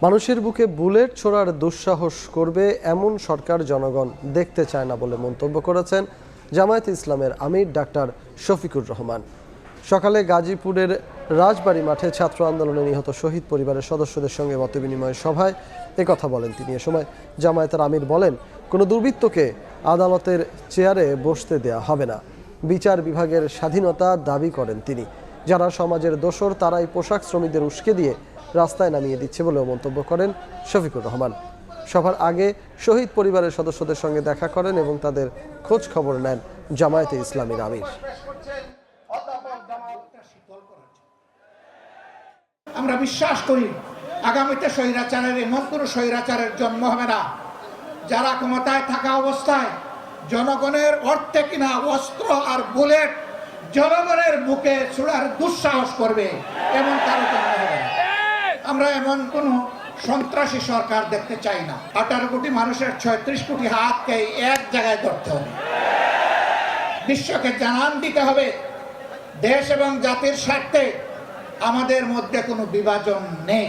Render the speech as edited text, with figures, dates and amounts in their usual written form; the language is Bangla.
মানুষের বুকে বুলেট ছোড়ার দুঃসাহস করবে এমন সরকার জনগণ দেখতে চায় না বলে মন্তব্য করেছেন জামায়াতে ইসলামের আমির ডাক্তার শফিকুর রহমান। সকালে গাজীপুরের রাজবাড়ী মাঠে ছাত্র আন্দোলনে নিহত শহীদ পরিবারের সদস্যদের সঙ্গে মতবিনিময় সভায় একথা বলেন তিনি। এ সময় জামায়াতের আমির বলেন, কোনো দুর্বৃত্তকে আদালতের চেয়ারে বসতে দেয়া হবে না। বিচার বিভাগের স্বাধীনতা দাবি করেন তিনি। যারা সমাজের দোসর তারাই পোশাক শ্রমিকদের উস্কে দিয়ে রাস্তায় নামিয়ে দিচ্ছে বলেও মন্তব্য করেন শফিকুর রহমান। সভার আগে শহীদ পরিবারের সদস্যদের সঙ্গে দেখা করেন এবং তাদের খোঁজ খবর নেন জামায়াতে ইসলামীর আমির। আমরা বিশ্বাস করি আগামীতে স্বৈরাচারের এমন কোনো স্বৈরাচারের জন্ম হবে না যারা ক্ষমতায় থাকা অবস্থায় জনগণের অর্থে কিনা অস্ত্র আর বুলেট জনগণের বুকে ছোড়ার দুঃসাহস করবে, এমন কারো জন্ম হবে না। আমরা এমন কোনো সন্ত্রাসী সরকার দেখতে চাই না। 18 কোটি মানুষের 36 কোটি হাতকে এক জায়গায় ধরতে হবে, বিশ্বকে জানান দিতে হবে দেশ এবং জাতির স্বার্থে আমাদের মধ্যে কোনো বিভাজন নেই।